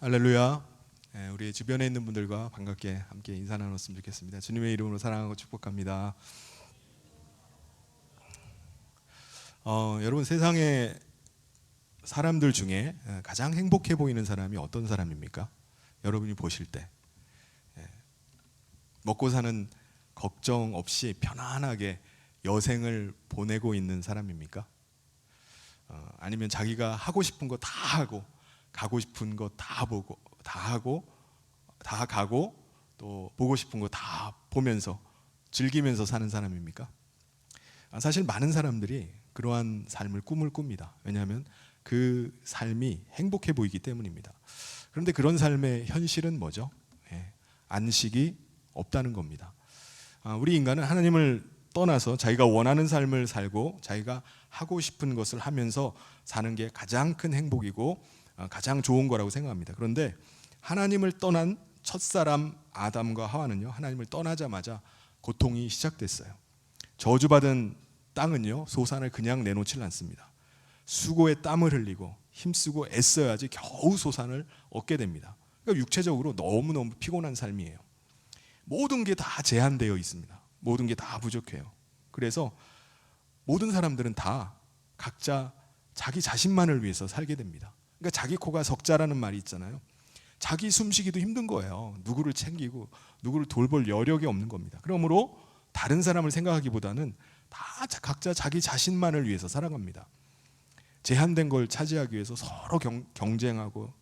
할렐루야. 우리 주변에 있는 분들과 반갑게 함께 인사 나눴으면 좋겠습니다. 주님의 이름으로 사랑하고 축복합니다. 여러분, 세상에 사람들 중에 가장 행복해 보이는 사람이 어떤 사람입니까? 여러분이 보실 때 먹고 사는 걱정 없이 편안하게 여생을 보내고 있는 사람입니까? 아니면 자기가 하고 싶은 거 다 하고 가고 싶은 거 다 보고 다 하고 다 가고 또 보고 싶은 거 다 보면서 즐기면서 사는 사람입니까? 사실 많은 사람들이 그러한 삶을 꿈을 꿉니다. 왜냐하면 그 삶이 행복해 보이기 때문입니다. 그런데 그런 삶의 현실은 뭐죠? 안식이 없다는 겁니다. 우리 인간은 하나님을 떠나서 자기가 원하는 삶을 살고 자기가 하고 싶은 것을 하면서 사는 게 가장 큰 행복이고 가장 좋은 거라고 생각합니다. 그런데 하나님을 떠난 첫사람 아담과 하와는요, 하나님을 떠나자마자 고통이 시작됐어요. 저주받은 땅은요, 소산을 그냥 내놓질 않습니다. 수고에 땀을 흘리고 힘쓰고 애써야지 겨우 소산을 얻게 됩니다. 그러니까 육체적으로 너무너무 피곤한 삶이에요. 모든 게 다 제한되어 있습니다. 모든 게 다 부족해요. 그래서 모든 사람들은 다 각자 자기 자신만을 위해서 살게 됩니다. 그러니까 자기 코가 석자라는 말이 있잖아요. 자기 숨쉬기도 힘든 거예요. 누구를 챙기고 누구를 돌볼 여력이 없는 겁니다. 그러므로 다른 사람을 생각하기보다는 다 각자 자기 자신만을 위해서 살아갑니다. 제한된 걸 차지하기 위해서 서로 경쟁하고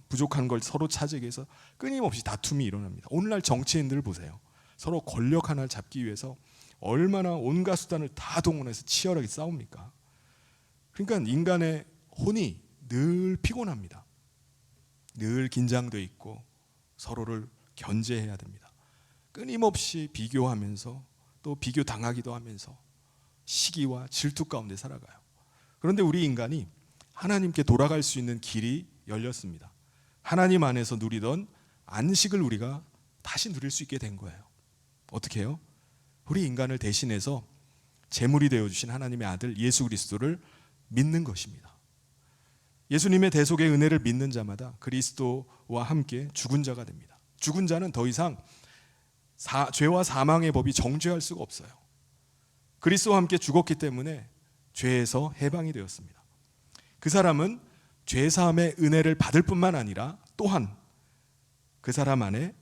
부족한 걸 서로 차지하기 위해서 끊임없이 다툼이 일어납니다. 오늘날 정치인들을 보세요. 서로 권력 하나를 잡기 위해서 얼마나 온갖 수단을 다 동원해서 치열하게 싸웁니까? 그러니까 인간의 혼이 늘 피곤합니다. 늘 긴장돼 있고 서로를 견제해야 됩니다. 끊임없이 비교하면서 또 비교당하기도 하면서 시기와 질투 가운데 살아가요. 그런데 우리 인간이 하나님께 돌아갈 수 있는 길이 열렸습니다. 하나님 안에서 누리던 안식을 우리가 다시 누릴 수 있게 된 거예요. 어떻게 해요? 우리 인간을 대신해서 제물이 되어주신 하나님의 아들 예수 그리스도를 믿는 것입니다. 예수님의 대속의 은혜를 믿는 자마다 그리스도와 함께 죽은 자가 됩니다. 죽은 자는 더 이상 죄와 사망의 법이 정죄할 수가 없어요. 그리스도와 함께 죽었기 때문에 죄에서 해방이 되었습니다. 그 사람은 죄사함의 은혜를 받을 뿐만 아니라 또한 그 사람 안에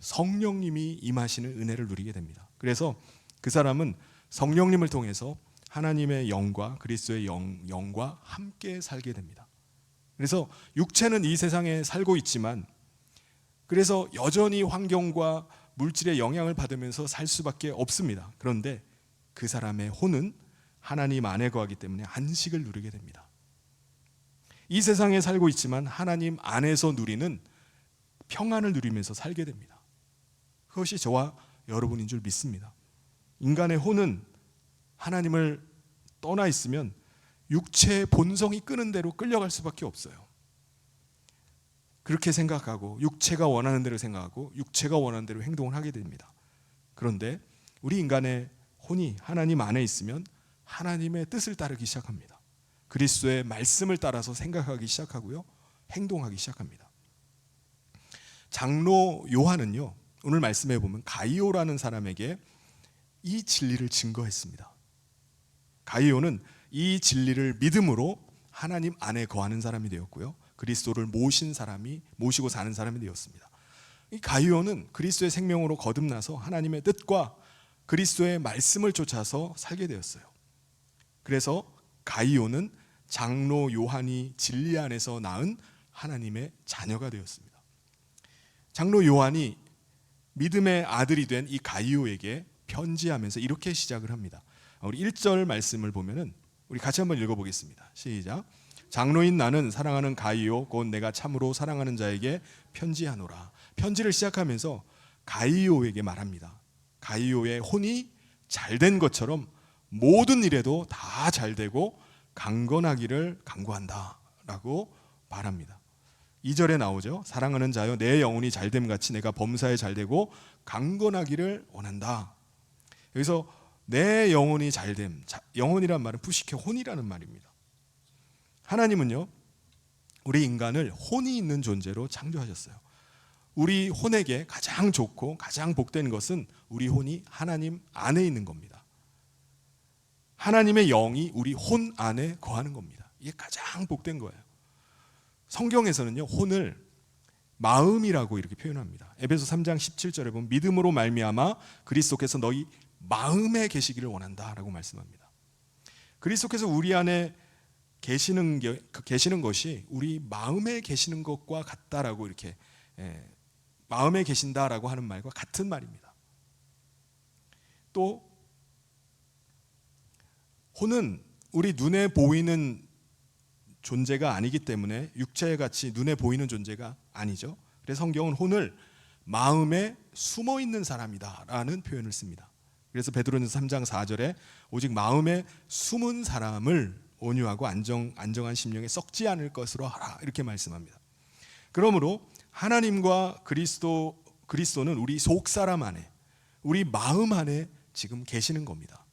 성령님이 임하시는 은혜를 누리게 됩니다. 그래서 그 사람은 성령님을 통해서 하나님의 영과 그리스도의 영과 함께 살게 됩니다. 그래서 육체는 이 세상에 살고 있지만 그래서 여전히 환경과 물질의 영향을 받으면서 살 수밖에 없습니다. 그런데 그 사람의 혼은 하나님 안에 거하기 때문에 안식을 누리게 됩니다. 이 세상에 살고 있지만 하나님 안에서 누리는 평안을 누리면서 살게 됩니다. 그것이 저와 여러분인 줄 믿습니다. 인간의 혼은 하나님을 떠나 있으면 육체의 본성이 끄는 대로 끌려갈 수밖에 없어요. 그렇게 생각하고 육체가 원하는 대로 생각하고 육체가 원하는 대로 행동을 하게 됩니다. 그런데 우리 인간의 혼이 하나님 안에 있으면 하나님의 뜻을 따르기 시작합니다. 그리스도의 말씀을 따라서 생각하기 시작하고요, 행동하기 시작합니다. 장로 요한은요, 오늘 말씀해 보면 가이오라는 사람에게 이 진리를 증거했습니다. 가이오는 이 진리를 믿음으로 하나님 안에 거하는 사람이 되었고요, 그리스도를 모시고 사는 사람이 되었습니다. 이 가이오는 그리스도의 생명으로 거듭나서 하나님의 뜻과 그리스도의 말씀을 쫓아서 살게 되었어요. 그래서 가이오는 장로 요한이 진리 안에서 낳은 하나님의 자녀가 되었습니다. 장로 요한이 믿음의 아들이 된 이 가이오에게 편지하면서 이렇게 시작을 합니다. 우리 1절 말씀을 보면은 우리 같이 한번 읽어보겠습니다. 시작. 장로인 나는 사랑하는 가이오 곧 내가 참으로 사랑하는 자에게 편지하노라. 편지를 시작하면서 가이오에게 말합니다. 가이오의 혼이 잘된 것처럼 모든 일에도 다 잘되고 강건하기를 간구한다 라고 말합니다. 2절에 나오죠. 사랑하는 자여 내 영혼이 잘됨 같이 내가 범사에 잘되고 강건하기를 원한다. 여기서 내 영혼이 잘됨, 영혼이란 말은 푸시케 혼이라는 말입니다. 하나님은요, 우리 인간을 혼이 있는 존재로 창조하셨어요. 우리 혼에게 가장 좋고 가장 복된 것은 우리 혼이 하나님 안에 있는 겁니다. 하나님의 영이 우리 혼 안에 거하는 겁니다. 이게 가장 복된 거예요. 성경에서는요, 혼을 마음이라고 이렇게 표현합니다. 에베소 3장 17절에 보면 믿음으로 말미암아 그리스도께서 너희 마음에 계시기를 원한다라고 말씀합니다. 그리스도께서 우리 안에 계시는 것이 우리 마음에 계시는 것과 같다라고 이렇게 마음에 계신다라고 하는 말과 같은 말입니다. 또 혼은 우리 눈에 보이는 존재가 아니기 때문에 육체같이 눈에 보이는 존재가 아니죠. 그래서 성경은 혼을 마음에 숨어 있는 사람이다라는 표현을 씁니다. 그래서 베드로전서 3장 4절에 오직 마음에 숨은 사람을 온유하고 안정한 심령에 썩지 않을 것으로 하라 이렇게 말씀합니다. 그러므로 하나님과 그리스도는 우리 속사람 안에, 우리 마음 안에 지금 계시는 겁니다.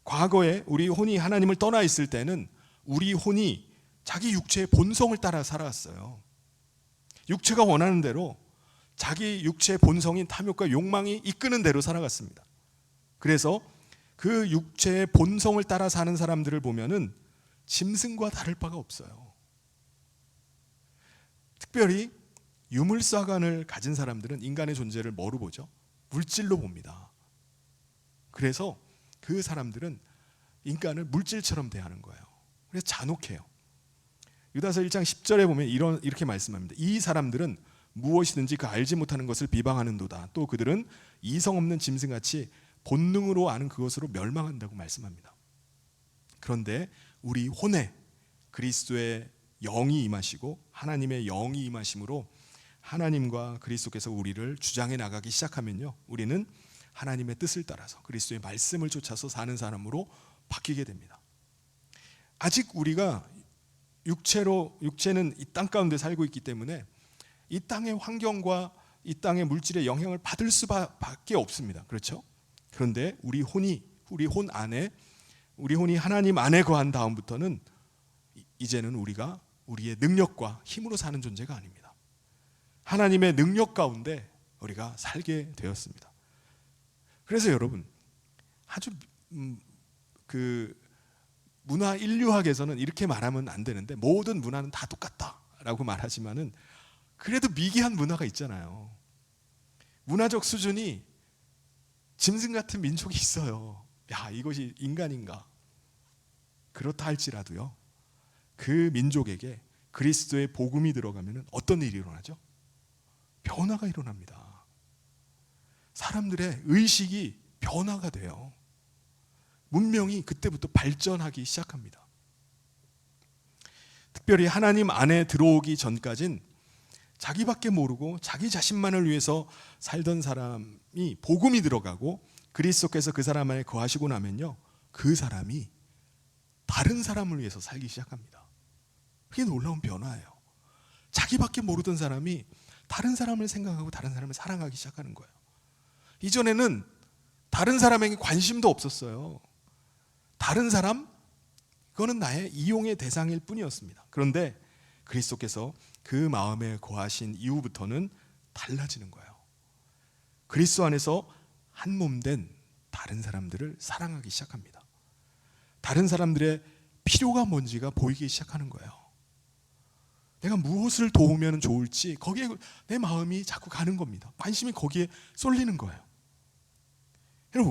과거에 우리 혼이 하나님을 떠나 있을 때는 우리 혼이 자기 육체의 본성을 따라 살아왔어요. 육체가 원하는 대로 자기 육체의 본성인 탐욕과 욕망이 이끄는 대로 살아갔습니다. 그래서 그 육체의 본성을 따라 사는 사람들을 보면은 짐승과 다를 바가 없어요. 특별히 유물사관을 가진 사람들은 인간의 존재를 뭐로 보죠? 물질로 봅니다. 그래서 그 사람들은 인간을 물질처럼 대하는 거예요. 그래서 잔혹해요. 유다서 1장 10절에 보면 이렇게 말씀합니다. 이 사람들은 무엇이든지 그 알지 못하는 것을 비방하는도다. 또 그들은 이성 없는 짐승같이 본능으로 아는 그것으로 멸망한다고 말씀합니다. 그런데 우리 혼에 그리스도의 영이 임하시고 하나님의 영이 임하심으로 하나님과 그리스도께서 우리를 주장해 나가기 시작하면요, 우리는 하나님의 뜻을 따라서 그리스도의 말씀을 쫓아서 사는 사람으로 바뀌게 됩니다. 아직 우리가 육체는 이 땅 가운데 살고 있기 때문에 이 땅의 환경과 이 땅의 물질의 영향을 받을 수밖에 없습니다. 그렇죠? 그런데 우리 혼이 하나님 안에 거한 다음부터는 이제는 우리가 우리의 능력과 힘으로 사는 존재가 아닙니다. 하나님의 능력 가운데 우리가 살게 되었습니다. 그래서 여러분, 아주 문화 인류학에서는 이렇게 말하면 안 되는데 모든 문화는 다 똑같다라고 말하지만은 그래도 미개한 문화가 있잖아요. 문화적 수준이 짐승 같은 민족이 있어요. 야, 이것이 인간인가? 그렇다 할지라도요, 그 민족에게 그리스도의 복음이 들어가면 어떤 일이 일어나죠? 변화가 일어납니다. 사람들의 의식이 변화가 돼요. 문명이 그때부터 발전하기 시작합니다. 특별히 하나님 안에 들어오기 전까진 자기밖에 모르고 자기 자신만을 위해서 살던 사람이 복음이 들어가고 그리스도께서 그 사람 안에 거하시고 나면요, 그 사람이 다른 사람을 위해서 살기 시작합니다. 그게 놀라운 변화예요. 자기밖에 모르던 사람이 다른 사람을 생각하고 다른 사람을 사랑하기 시작하는 거예요. 이전에는 다른 사람에게 관심도 없었어요. 다른 사람? 그거는 나의 이용의 대상일 뿐이었습니다. 그런데 그리스도께서 그 마음에 거하신 이후부터는 달라지는 거예요. 그리스도 안에서 한 몸 된 다른 사람들을 사랑하기 시작합니다. 다른 사람들의 필요가 뭔지가 보이기 시작하는 거예요. 내가 무엇을 도우면 좋을지 거기에 내 마음이 자꾸 가는 겁니다. 관심이 거기에 쏠리는 거예요.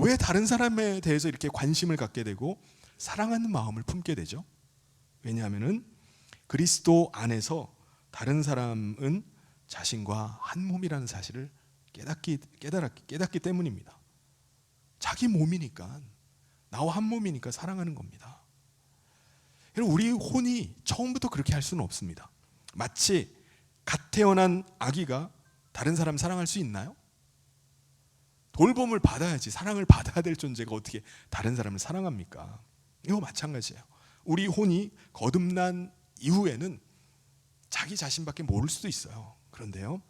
왜 다른 사람에 대해서 이렇게 관심을 갖게 되고 사랑하는 마음을 품게 되죠? 왜냐하면 그리스도 안에서 다른 사람은 자신과 한 몸이라는 사실을 깨닫기 때문입니다. 자기 몸이니까, 나와 한 몸이니까 사랑하는 겁니다. 우리 혼이 처음부터 그렇게 할 수는 없습니다. 마치 갓 태어난 아기가 다른 사람 사랑할 수 있나요? 돌봄을 받아야지, 사랑을 받아야 될 존재가 어떻게 다른 사람을 사랑합니까? 이거 마찬가지예요. 우리 혼이 거듭난 이후에는 자기 자신밖에 모를 수도 있어요. 그런데요,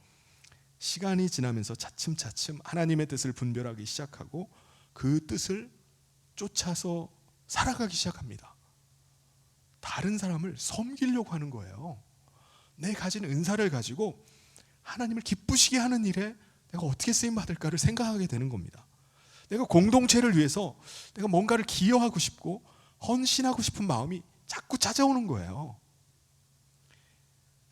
시간이 지나면서 차츰차츰 하나님의 뜻을 분별하기 시작하고 그 뜻을 쫓아서 살아가기 시작합니다. 다른 사람을 섬기려고 하는 거예요. 내 가진 은사를 가지고 하나님을 기쁘시게 하는 일에 내가 어떻게 쓰임받을까를 생각하게 되는 겁니다. 내가 공동체를 위해서 내가 뭔가를 기여하고 싶고 헌신하고 싶은 마음이 자꾸 찾아오는 거예요.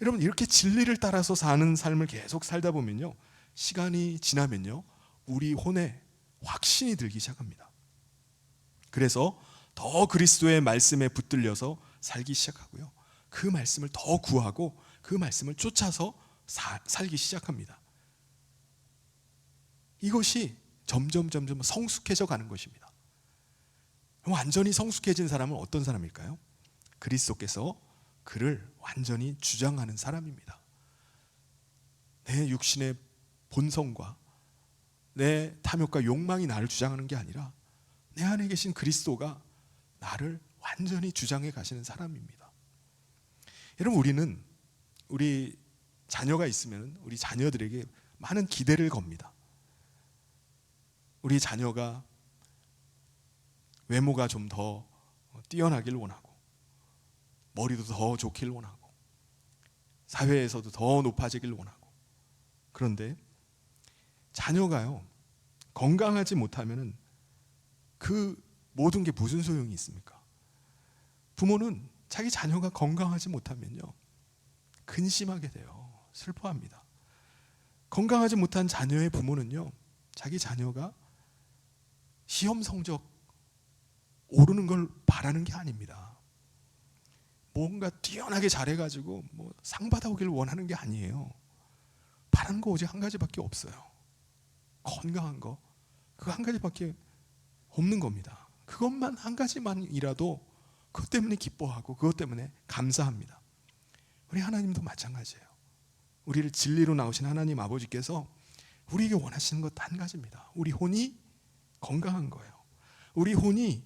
여러분, 이렇게 진리를 따라서 사는 삶을 계속 살다 보면요, 시간이 지나면요, 우리 혼에 확신이 들기 시작합니다. 그래서 더 그리스도의 말씀에 붙들려서 살기 시작하고요, 그 말씀을 더 구하고 그 말씀을 쫓아서 살기 시작합니다. 이것이 점점 성숙해져 가는 것입니다. 완전히 성숙해진 사람은 어떤 사람일까요? 그리스도께서 그를 완전히 주장하는 사람입니다. 내 육신의 본성과 내 탐욕과 욕망이 나를 주장하는 게 아니라 내 안에 계신 그리스도가 나를 완전히 주장해 가시는 사람입니다. 여러분, 우리는 우리 자녀가 있으면 우리 자녀들에게 많은 기대를 겁니다. 우리 자녀가 외모가 좀 더 뛰어나길 원하고, 머리도 더 좋길 원하고, 사회에서도 더 높아지길 원하고. 그런데 자녀가요, 건강하지 못하면 그 모든 게 무슨 소용이 있습니까? 부모는 자기 자녀가 건강하지 못하면요, 근심하게 돼요. 슬퍼합니다. 건강하지 못한 자녀의 부모는요, 자기 자녀가 시험 성적 오르는 걸 바라는 게 아닙니다. 뭔가 뛰어나게 잘해가지고 상 받아오길 원하는 게 아니에요. 바라는 거 오직 한 가지밖에 없어요. 건강한 거, 그거 한 가지밖에 없는 겁니다. 그것만 한 가지만이라도 그것 때문에 기뻐하고 그것 때문에 감사합니다. 우리 하나님도 마찬가지예요. 우리를 진리로 나오신 하나님 아버지께서 우리에게 원하시는 것 한 가지입니다. 우리 혼이 건강한 거예요. 우리 혼이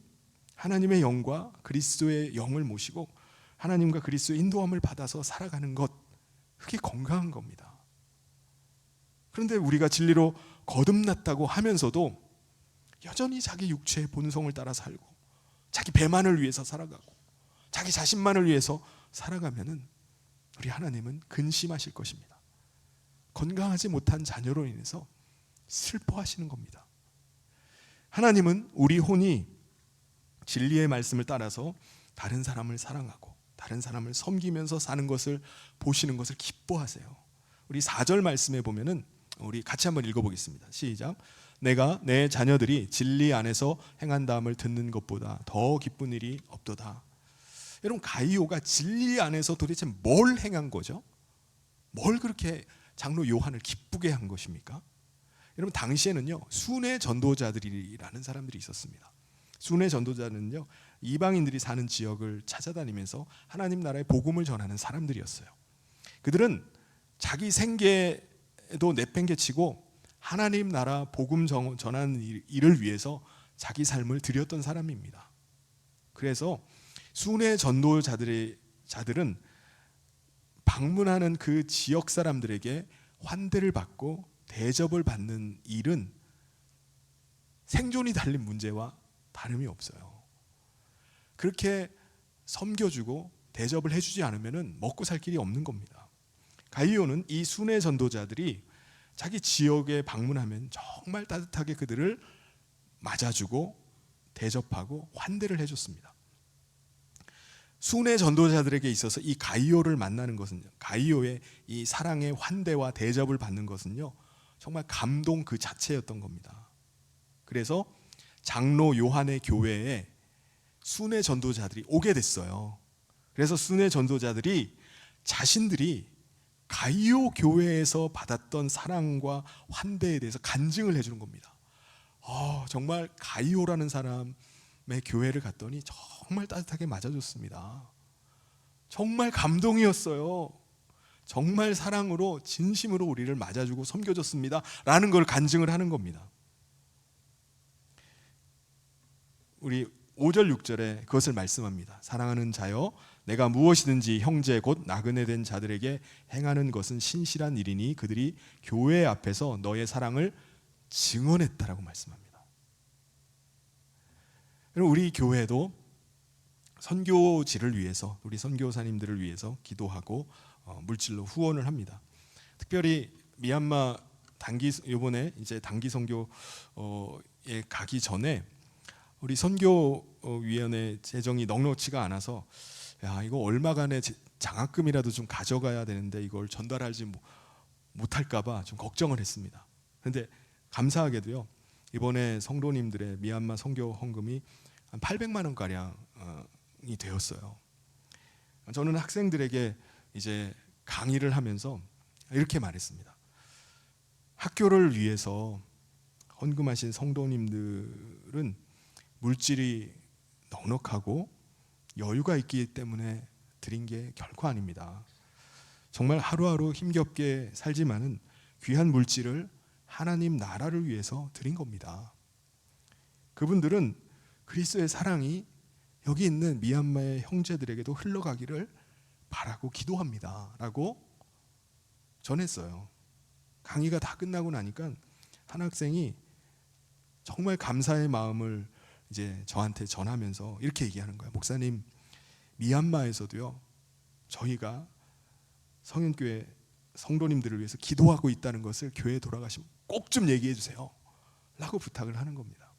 하나님의 영과 그리스도의 영을 모시고 하나님과 그리스도의 인도함을 받아서 살아가는 것, 그게 건강한 겁니다. 그런데 우리가 진리로 거듭났다고 하면서도 여전히 자기 육체의 본성을 따라 살고 자기 배만을 위해서 살아가고 자기 자신만을 위해서 살아가면은 우리 하나님은 근심하실 것입니다. 건강하지 못한 자녀로 인해서 슬퍼하시는 겁니다. 하나님은 우리 혼이 진리의 말씀을 따라서 다른 사람을 사랑하고 다른 사람을 섬기면서 사는 것을 보시는 것을 기뻐하세요. 우리 4절 말씀에 보면은 우리 같이 한번 읽어보겠습니다. 시작. 내가 내 자녀들이 진리 안에서 행한다함을 듣는 것보다 더 기쁜 일이 없도다. 여러분, 가이오가 진리 안에서 도대체 뭘 행한 거죠? 뭘 그렇게 장로 요한을 기쁘게 한 것입니까? 여러분, 당시에는요, 순회 전도자들이라는 사람들이 있었습니다. 순회 전도자는요, 이방인들이 사는 지역을 찾아다니면서 하나님 나라의 복음을 전하는 사람들이었어요. 그들은 자기 생계도 내팽개치고 하나님 나라 복음 전하는 일을 위해서 자기 삶을 드렸던 사람입니다. 그래서 순회 전도자들은 방문하는 그 지역 사람들에게 환대를 받고 대접을 받는 일은 생존이 달린 문제와 다름이 없어요. 그렇게 섬겨주고 대접을 해주지 않으면 먹고 살 길이 없는 겁니다. 가이오는 이 순회 전도자들이 자기 지역에 방문하면 정말 따뜻하게 그들을 맞아주고 대접하고 환대를 해줬습니다. 순회 전도자들에게 있어서 이 가이오를 만나는 것은요, 가이오의 이 사랑의 환대와 대접을 받는 것은요, 정말 감동 그 자체였던 겁니다. 그래서 장로 요한의 교회에 순회 전도자들이 오게 됐어요. 그래서 순회 전도자들이 자신들이 가이오 교회에서 받았던 사랑과 환대에 대해서 간증을 해주는 겁니다. 정말 가이오라는 사람의 교회를 갔더니 정말 따뜻하게 맞아줬습니다. 정말 감동이었어요. 정말 사랑으로 진심으로 우리를 맞아주고 섬겨줬습니다 라는 걸 간증을 하는 겁니다. 우리 5절 6절에 그것을 말씀합니다. 사랑하는 자여, 내가 무엇이든지 형제 곧 나그네 된 자들에게 행하는 것은 신실한 일이니 그들이 교회 앞에서 너의 사랑을 증언했다라고 말씀합니다. 여러분, 우리 교회도 선교지를 위해서, 우리 선교사님들을 위해서 기도하고 물질로 후원을 합니다. 특별히 미얀마 이번에 이제 단기 선교에 가기 전에 우리 선교위원회 재정이 넉넉치가 않아서 야, 이거 얼마간의 장학금이라도 좀 가져가야 되는데 이걸 전달하지 못할까봐 좀 걱정을 했습니다. 그런데 감사하게도요, 이번에 성도님들의 미얀마 선교 헌금이 한 800만 원 가량이 되었어요. 저는 학생들에게 이제 강의를 하면서 이렇게 말했습니다. 학교를 위해서 헌금하신 성도님들은 물질이 넉넉하고 여유가 있기 때문에 드린 게 결코 아닙니다. 정말 하루하루 힘겹게 살지만은 귀한 물질을 하나님 나라를 위해서 드린 겁니다. 그분들은 그리스도의 사랑이 여기 있는 미얀마의 형제들에게도 흘러가기를 바라고 기도합니다 라고 전했어요. 강의가 다 끝나고 나니까 한 학생이 정말 감사의 마음을 이제 저한테 전하면서 이렇게 얘기하는 거예요. 목사님, 미얀마에서도요, 저희가 성현교회 성도님들을 위해서 기도하고 있다는 것을 교회에 돌아가시면 꼭 좀 얘기해 주세요 라고 부탁을 하는 겁니다.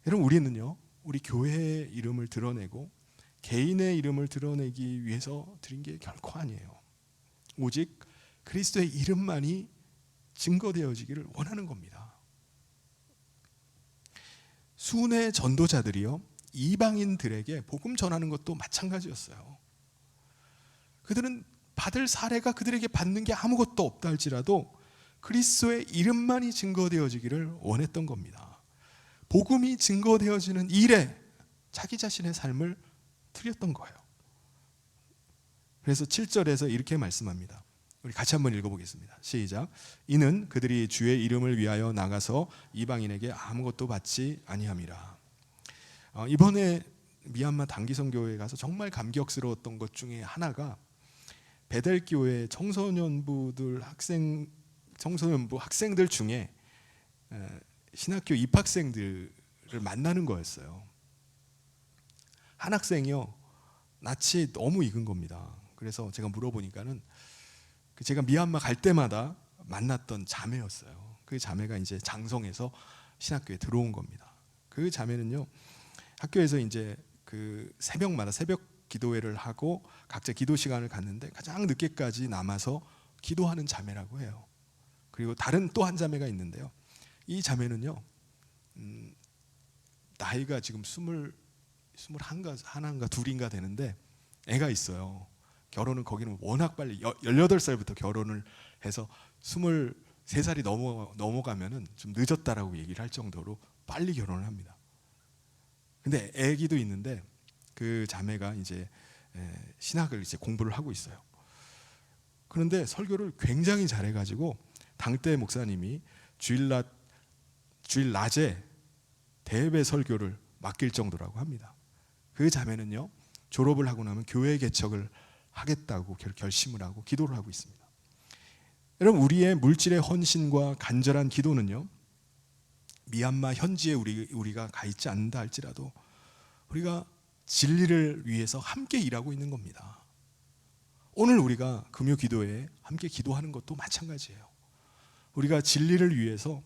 여러분, 우리는요, 우리 교회의 이름을 드러내고 개인의 이름을 드러내기 위해서 드린 게 결코 아니에요. 오직 그리스도의 이름만이 증거되어지기를 원하는 겁니다. 순회 전도자들이요, 이방인들에게 복음 전하는 것도 마찬가지였어요. 그들은 받을 사례가 그들에게 받는 게 아무것도 없다 할지라도 그리스도의 이름만이 증거되어지기를 원했던 겁니다. 복음이 증거되어지는 일에 자기 자신의 삶을 드렸던 거예요. 그래서 7절에서 이렇게 말씀합니다. 우리 같이 한번 읽어보겠습니다. 시작. 이는 그들이 주의 이름을 위하여 나가서 이방인에게 아무것도 받지 아니함이라. 이번에 미얀마 단기 선교회에 가서 정말 감격스러웠던 것 중에 하나가 베델교회 청소년부 학생들 중에 신학교 입학생들을 만나는 거였어요. 한 학생이요, 낯이 너무 익은 겁니다. 그래서 제가 물어보니까는 제가 미얀마 갈 때마다 만났던 자매였어요. 그 자매가 이제 장성에서 신학교에 들어온 겁니다. 그 자매는요, 학교에서 이제 그 새벽마다 새벽 기도회를 하고 각자 기도 시간을 갖는데 가장 늦게까지 남아서 기도하는 자매라고 해요. 그리고 다른 또 한 자매가 있는데요, 이 자매는요, 나이가 지금 21인가 둘인가 되는데 애가 있어요. 결혼은 거기는 워낙 빨리 18살부터 결혼을 해서 23살이 넘어가면은 좀 늦었다라고 얘기를 할 정도로 빨리 결혼을 합니다. 근데 애기도 있는데 그 자매가 이제 신학을 이제 공부를 하고 있어요. 그런데 설교를 굉장히 잘해가지고 당대 목사님이 주일 낮에 대회 설교를 맡길 정도라고 합니다. 그 자매는요, 졸업을 하고 나면 교회 개척을 하겠다고 결심을 하고 기도를 하고 있습니다. 여러분, 우리의 물질의 헌신과 간절한 기도는요, 미얀마 현지에 우리가 가 있지 않는다 할지라도 우리가 진리를 위해서 함께 일하고 있는 겁니다. 오늘 우리가 금요 기도회에 함께 기도하는 것도 마찬가지예요. 우리가 진리를 위해서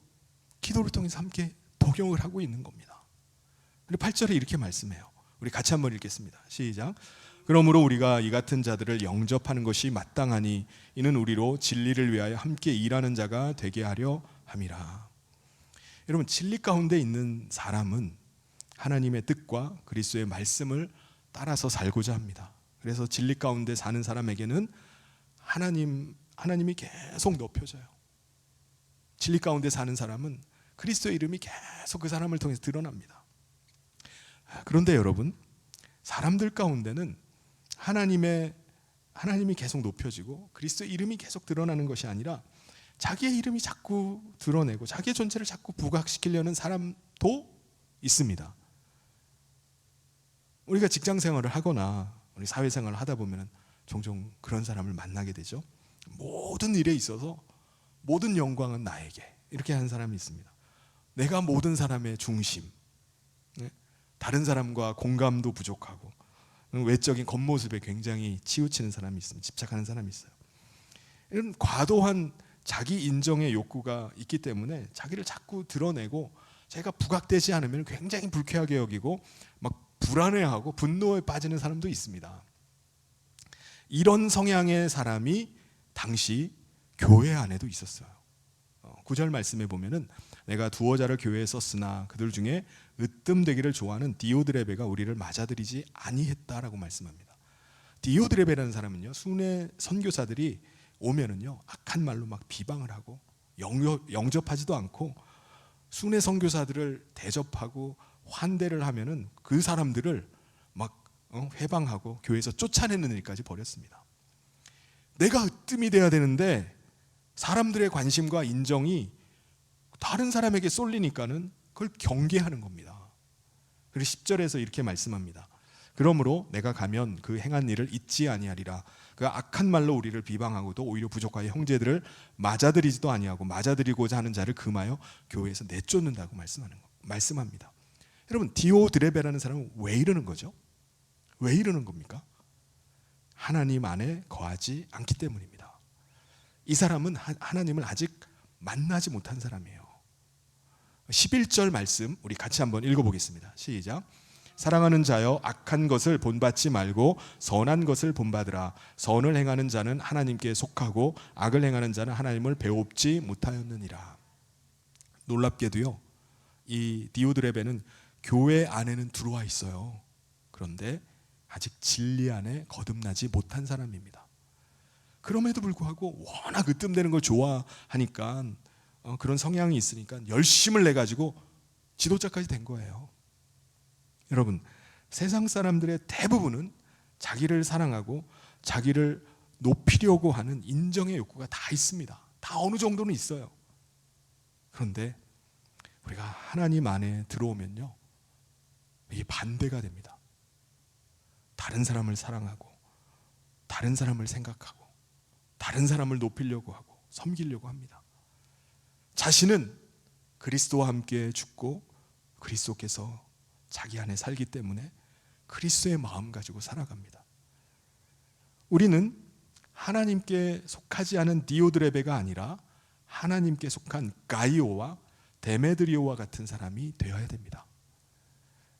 기도를 통해서 함께 동역을 하고 있는 겁니다. 그리고 8절에 이렇게 말씀해요. 우리 같이 한번 읽겠습니다. 시작. 그러므로 우리가 이 같은 자들을 영접하는 것이 마땅하니 이는 우리로 진리를 위하여 함께 일하는 자가 되게 하려 함이라. 여러분, 진리 가운데 있는 사람은 하나님의 뜻과 그리스도의 말씀을 따라서 살고자 합니다. 그래서 진리 가운데 사는 사람에게는 하나님이 계속 높여져요. 진리 가운데 사는 사람은 그리스도의 이름이 계속 그 사람을 통해서 드러납니다. 그런데 여러분, 사람들 가운데는 하나님이 계속 높여지고 그리스도의 이름이 계속 드러나는 것이 아니라 자기의 이름이 자꾸 드러내고 자기의 존재를 자꾸 부각시키려는 사람도 있습니다. 우리가 직장 생활을 하거나 우리 사회생활을 하다 보면 종종 그런 사람을 만나게 되죠. 모든 일에 있어서 모든 영광은 나에게, 이렇게 하는 사람이 있습니다. 내가 모든 사람의 중심, 다른 사람과 공감도 부족하고 외적인 겉모습에 굉장히 치우치는 사람이 있습니다. 집착하는 사람이 있어요. 이런 과도한 자기 인정의 욕구가 있기 때문에 자기를 자꾸 드러내고 자기가 부각되지 않으면 굉장히 불쾌하게 여기고 막 불안해하고 분노에 빠지는 사람도 있습니다. 이런 성향의 사람이 당시 교회 안에도 있었어요. 9절 말씀에 보면은 내가 두어 자를 교회에 썼으나 그들 중에 으뜸되기를 좋아하는 디오드레베가 우리를 맞아들이지 아니했다라고 말씀합니다. 디오드레베라는 사람은요, 순회 선교사들이 오면은요 악한 말로 막 비방을 하고 영접하지도 않고 순회 선교사들을 대접하고 환대를 하면은 그 사람들을 막 회방하고 교회에서 쫓아내는 일까지 벌였습니다. 내가 으뜸이 돼야 되는데 사람들의 관심과 인정이 다른 사람에게 쏠리니까는 그걸 경계하는 겁니다. 그리고 10절에서 이렇게 말씀합니다. 그러므로 내가 가면 그 행한 일을 잊지 아니하리라. 그 악한 말로 우리를 비방하고도 오히려 부족하여 형제들을 맞아들이지도 아니하고 맞아들이고자 하는 자를 금하여 교회에서 내쫓는다고 말씀합니다. 여러분, 디오드레베라는 사람은 왜 이러는 거죠? 왜 이러는 겁니까? 하나님 안에 거하지 않기 때문입니다. 이 사람은 하나님을 아직 만나지 못한 사람이에요. 11절 말씀 우리 같이 한번 읽어보겠습니다. 시작. 사랑하는 자여, 악한 것을 본받지 말고 선한 것을 본받으라. 선을 행하는 자는 하나님께 속하고 악을 행하는 자는 하나님을 배웁지 못하였느니라. 놀랍게도요, 이 디오드레베는 교회 안에는 들어와 있어요. 그런데 아직 진리 안에 거듭나지 못한 사람입니다. 그럼에도 불구하고 워낙 으뜸되는 걸 좋아하니까 그런 성향이 있으니까 열심을 내가지고 지도자까지 된 거예요. 여러분, 세상 사람들의 대부분은 자기를 사랑하고 자기를 높이려고 하는 인정의 욕구가 다 있습니다. 다 어느 정도는 있어요. 그런데 우리가 하나님 안에 들어오면요, 이게 반대가 됩니다. 다른 사람을 사랑하고 다른 사람을 생각하고 다른 사람을 높이려고 하고 섬기려고 합니다. 자신은 그리스도와 함께 죽고 그리스도께서 자기 안에 살기 때문에 그리스도의 마음 가지고 살아갑니다. 우리는 하나님께 속하지 않은 디오드레베가 아니라 하나님께 속한 가이오와 데메드리오와 같은 사람이 되어야 됩니다.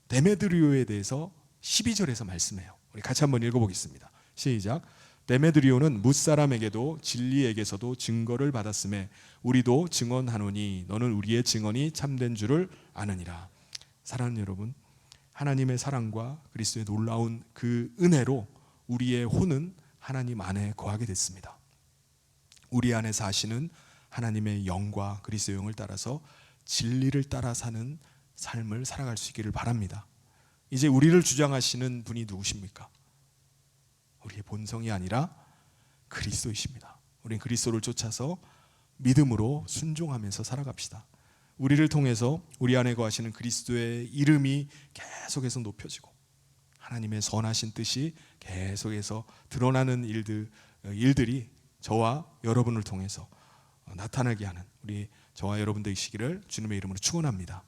데메드리오에 대해서 12절에서 말씀해요. 우리 같이 한번 읽어보겠습니다. 시작. 데메드리오는 뭇사람에게도 진리에게서도 증거를 받았음에 우리도 증언하노니 너는 우리의 증언이 참된 줄을 아느니라. 사랑하는 여러분, 하나님의 사랑과 그리스도의 놀라운 그 은혜로 우리의 혼은 하나님 안에 거하게 됐습니다. 우리 안에 사시는 하나님의 영과 그리스도의 영을 따라서 진리를 따라 사는 삶을 살아갈 수 있기를 바랍니다. 이제 우리를 주장하시는 분이 누구십니까? 우리의 본성이 아니라 그리스도이십니다. 우리는 그리스도를 쫓아서 믿음으로 순종하면서 살아갑시다. 우리를 통해서 우리 안에 거하시는 그리스도의 이름이 계속해서 높여지고 하나님의 선하신 뜻이 계속해서 드러나는 일들이 저와 여러분을 통해서 나타나게 하는 저와 여러분 되시기를 주님의 이름으로 축원합니다.